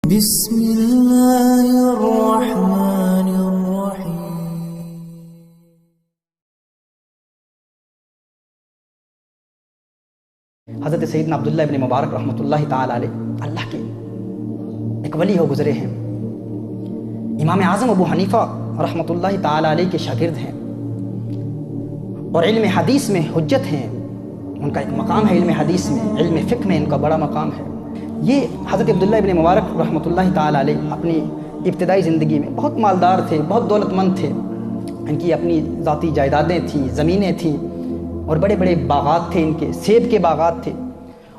بسم اللہ الرحمن الرحیم۔ حضرت سیدنا عبداللہ ابن مبارک رحمۃ اللہ تعالی علیہ اللہ کے ایک ولی ہو گزرے ہیں، امام اعظم ابو حنیفہ رحمۃ اللہ تعالی علیہ کے شاگرد ہیں اور علم حدیث میں حجت ہیں۔ ان کا ایک مقام ہے علم حدیث میں، علم فقہ میں ان کا بڑا مقام ہے۔ یہ حضرت عبداللہ ابن مبارک رحمۃ اللہ تعالی علیہ اپنی ابتدائی زندگی میں بہت مالدار تھے، بہت دولت مند تھے۔ ان کی اپنی ذاتی جائیدادیں تھیں، زمینیں تھیں اور بڑے بڑے باغات تھے، ان کے سیب کے باغات تھے،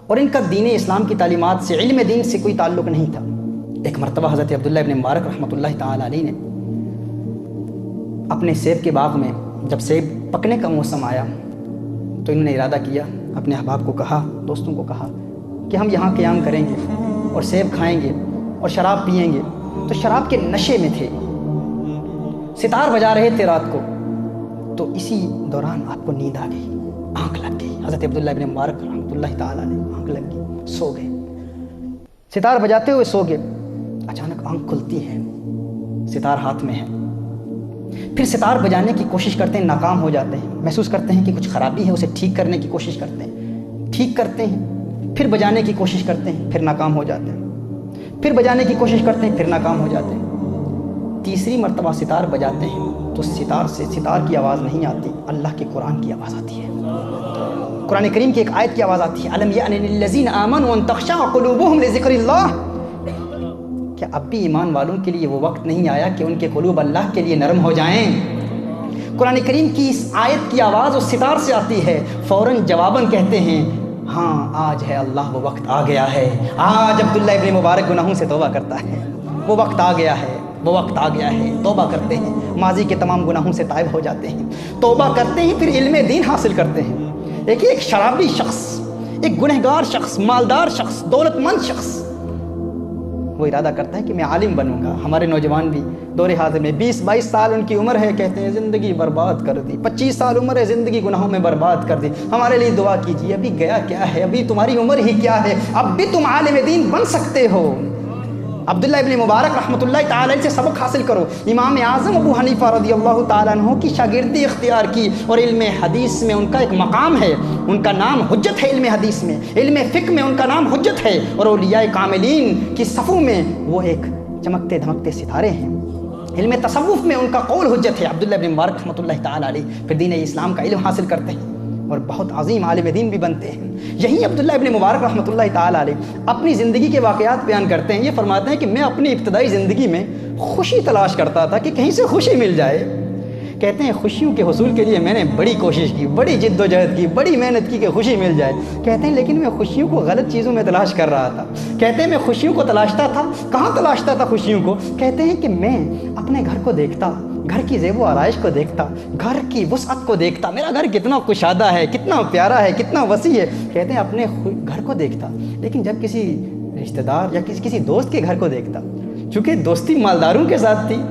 اور ان کا دین اسلام کی تعلیمات سے، علم دین سے کوئی تعلق نہیں تھا۔ ایک مرتبہ حضرت عبداللہ ابن مبارک رحمۃ اللہ تعالی علیہ نے اپنے سیب کے باغ میں جب سیب پکنے کا موسم آیا تو انہوں نے ارادہ کیا، اپنے احباب کو کہا، دوستوں کو کہا کہ ہم یہاں قیام کریں گے اور سیب کھائیں گے اور شراب پئیں گے۔ تو شراب کے نشے میں تھے، ستار بجا رہے تھے رات کو، تو اسی دوران آپ کو نیند آ گئی، آنکھ لگ گئی۔ حضرت عبداللہ ابن مبارک رحمۃ اللہ تعالیٰ علیہ آنکھ لگ گئی، سو گئے، ستار بجاتے ہوئے سو گئے۔ اچانک آنکھ کھلتی ہے، ستار ہاتھ میں ہے، پھر ستار بجانے کی کوشش کرتے ہیں، ناکام ہو جاتے ہیں، محسوس کرتے ہیں کہ کچھ خرابی ہے، اسے ٹھیک کرنے کی کوشش کرتے ہیں، ٹھیک کرتے ہیں، پھر بجانے کی کوشش کرتے ہیں، پھر ناکام ہو جاتے ہیں، پھر بجانے کی کوشش کرتے ہیں، پھر ناکام ہو جاتے ہیں۔ تیسری مرتبہ ستار بجاتے ہیں تو ستار سے ستار کی آواز نہیں آتی، اللہ کے قرآن کی آواز آتی ہے، قرآن کریم کی ایک آیت کی آواز آتی ہے، الم یأن للذین آمنوا ان تخشع قلوبهم لذکر اللہ۔ کیا اب بھی ایمان والوں کے لیے وہ وقت نہیں آیا کہ ان کے قلوب اللہ کے لیے نرم ہو جائیں؟ قرآن کریم کی اس آیت کی آواز اس ستار سے آتی ہے، فوراً جواباً کہتے ہیں، ہاں آج ہے اللہ، وہ وقت آ گیا ہے، آج عبداللہ ابن مبارک گناہوں سے توبہ کرتا ہے، وہ وقت آ گیا ہے، وہ وقت آ گیا ہے، توبہ کرتے ہیں، ماضی کے تمام گناہوں سے تائب ہو جاتے ہیں، توبہ کرتے ہیں، پھر علم دین حاصل کرتے ہیں۔ دیکھیے، ایک شرابی شخص، ایک گنہگار شخص، مالدار شخص، دولت مند شخص، وہ ارادہ کرتا ہے کہ میں عالم بنوں گا۔ ہمارے نوجوان بھی دور حاضر میں 20-22 سال ان کی عمر ہے، کہتے ہیں زندگی برباد کر دی، 25 سال عمر ہے، زندگی گناہوں میں برباد کر دی، ہمارے لیے دعا کیجیے، ابھی گیا کیا ہے، ابھی تمہاری عمر ہی کیا ہے، اب بھی تم عالم دین بن سکتے ہو۔ عبداللہ ابن مبارک رحمۃ اللہ تعالی سے سبق حاصل کرو۔ امام اعظم ابو حنیفہ رضی اللہ تعالیٰ عنہ کی شاگردی اختیار کی، اور علم حدیث میں ان کا ایک مقام ہے، ان کا نام حجت ہے، علم حدیث میں، علم فقہ میں ان کا نام حجت ہے، اور اولیاء کاملین کی صفوں میں وہ ایک چمکتے دھمکتے ستارے ہیں۔ علم تصوف میں ان کا قول حجت ہے۔ عبداللہ ابن مبارک رحمۃ اللہ تعالی علیہ پھر دین اسلام کا علم حاصل کرتے ہیں اور بہت عظیم عالم دین بھی بنتے ہیں۔ یہی عبداللہ ابن مبارک رحمۃ اللہ تعالی علیہ اپنی زندگی کے واقعات بیان کرتے ہیں۔ یہ فرماتے ہیں کہ میں اپنی ابتدائی زندگی میں خوشی تلاش کرتا تھا کہ کہیں سے خوشی مل جائے۔ کہتے ہیں خوشیوں کے حصول کے لیے میں نے بڑی کوشش کی، بڑی جد و جہد کی، بڑی محنت کی کہ خوشی مل جائے۔ کہتے ہیں لیکن میں خوشیوں کو غلط چیزوں میں تلاش کر رہا تھا۔ کہتے ہیں میں خوشیوں کو تلاشتا تھا، کہاں تلاشتا تھا خوشیوں کو؟ کہتے ہیں کہ میں اپنے گھر کو دیکھتا، گھر کی زیب و آرائش کو دیکھتا، گھر کی وسعت کو دیکھتا، میرا گھر کتنا کشادہ ہے، کتنا پیارا ہے، کتنا وسیع ہے۔ کہتے ہیں اپنے گھر کو دیکھتا، لیکن جب کسی رشتہ دار یا کسی دوست کے گھر کو دیکھتا، چونکہ دوستی مالداروں کے ساتھ تھی،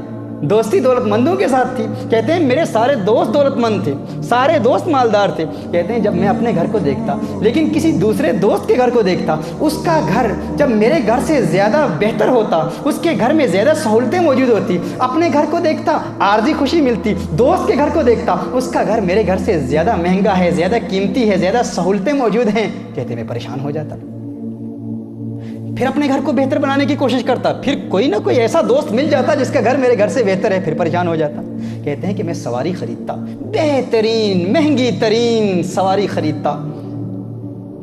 دوستی دولت مندوں کے ساتھ تھی، کہتے ہیں میرے سارے دوست دولت مند تھے، سارے دوست مالدار تھے۔ کہتے ہیں جب میں اپنے گھر کو دیکھتا لیکن کسی دوسرے دوست کے گھر کو دیکھتا، اس کا گھر جب میرے گھر سے زیادہ بہتر ہوتا، اس کے گھر میں زیادہ سہولتیں موجود ہوتی، اپنے گھر کو دیکھتا عارضی خوشی ملتی، دوست کے گھر کو دیکھتا اس کا گھر میرے گھر سے زیادہ مہنگا ہے، زیادہ قیمتی ہے، زیادہ سہولتیں موجود ہیں، کہتے میں پریشان ہو جاتا، پھر اپنے گھر کو بہتر بنانے کی کوشش کرتا، پھر کوئی نہ کوئی ایسا دوست مل جاتا جس کا گھر میرے گھر سے بہتر ہے، پھر پریشان ہو جاتا۔ کہتے ہیں کہ میں سواری خریدتا، بہترین مہنگی ترین سواری خریدتا،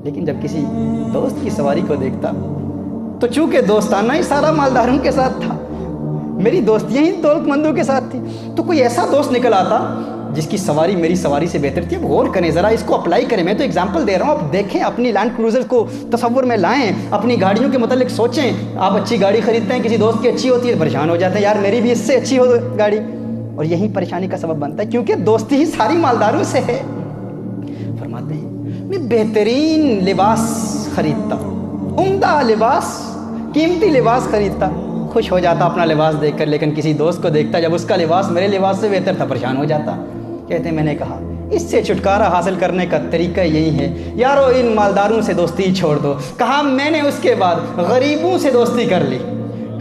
لیکن جب کسی دوست کی سواری کو دیکھتا تو چونکہ دوستانہ ہی سارا مالداروں کے ساتھ تھا، میری دوستیاں ہی دولت مندوں کے ساتھ تھی، تو کوئی ایسا دوست نکل آتا جس کی سواری میری سواری سے بہتر تھی۔ اب غور کریں ذرا، اس کو اپلائی کریں، میں تو اگزامپل دے رہا ہوں، اب دیکھیں، اپنی لینڈ کروزر کو تصور میں لائیں، اپنی گاڑیوں کے متعلق سوچیں۔ آپ اچھی گاڑی خریدتے ہیں، کسی دوست کی اچھی ہوتی ہے، پریشان ہو جاتے ہیں، یار میری بھی اس سے اچھی ہو گاڑی، اور یہی پریشانی کا سبب بنتا ہے کیونکہ دوستی ہی ساری مالداروں سے ہے۔ فرماتے ہیں میں بہترین لباس خریدتا، عمدہ لباس، قیمتی لباس خریدتا، خوش ہو جاتا اپنا لباس دیکھ کر، لیکن کسی دوست کو دیکھتا جب اس کا لباس میرے لباس سے بہتر تھا، پریشان ہو جاتا۔ کہتے ہیں میں نے کہا اس سے چھٹکارا حاصل کرنے کا طریقہ یہی ہے، یارو ان مالداروں سے دوستی چھوڑ دو۔ کہا میں نے اس کے بعد غریبوں سے دوستی کر لی،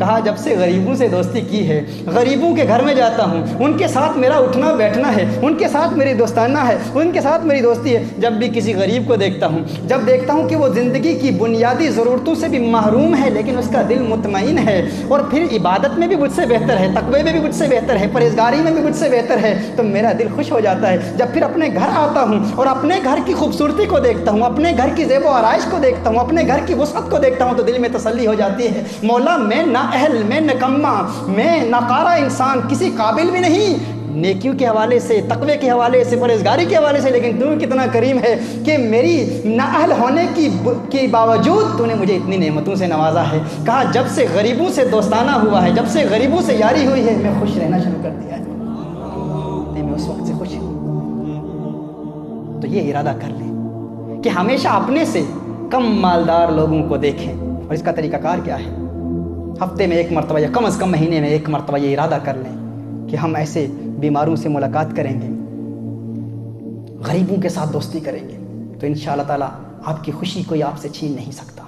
کہا جب سے غریبوں سے دوستی کی ہے، غریبوں کے گھر میں جاتا ہوں، ان کے ساتھ میرا اٹھنا بیٹھنا ہے، ان کے ساتھ میری دوستانہ ہے، ان کے ساتھ میری دوستی ہے۔ جب بھی کسی غریب کو دیکھتا ہوں، جب دیکھتا ہوں کہ وہ زندگی کی بنیادی ضرورتوں سے بھی محروم ہے لیکن اس کا دل مطمئن ہے، اور پھر عبادت میں بھی مجھ سے بہتر ہے، تقوی میں بھی مجھ سے بہتر ہے، پرہیزگاری میں بھی مجھ سے بہتر ہے، تو میرا دل خوش ہو جاتا ہے۔ جب پھر اپنے گھر آتا ہوں اور اپنے گھر کی خوبصورتی کو دیکھتا ہوں، اپنے گھر کی زیب و آرائش کو دیکھتا ہوں، اپنے گھر کی وسعت کو دیکھتا ہوں، تو دل میں تسلی ہو جاتی ہے، مولا میں نااہل، میں نکما، میں ناکارہ انسان، کسی قابل بھی نہیں نیکیوں کے حوالے سے، تقوی کے حوالے سے، پرہیزگاری کے حوالے سے، لیکن تو کتنا کریم ہے کہ میری نااہل ہونے کی باوجود تو نے مجھے اتنی نعمتوں سے نوازا ہے۔ کہا جب سے غریبوں سے دوستانہ ہوا ہے، جب سے غریبوں سے یاری ہوئی ہے، میں خوش رہنا شروع کر دیا ہے، میں اس وقت سے خوش ہوں۔ تو یہ ارادہ کر لیں کہ ہمیشہ اپنے سے کم مالدار لوگوں کو دیکھیں، اور اس کا طریقہ کار کیا ہے؟ ہفتے میں ایک مرتبہ یا کم از کم مہینے میں ایک مرتبہ یہ ارادہ کر لیں کہ ہم ایسے بیماروں سے ملاقات کریں گے، غریبوں کے ساتھ دوستی کریں گے، تو انشاءاللہ تعالیٰ آپ کی خوشی کوئی آپ سے چھین نہیں سکتا۔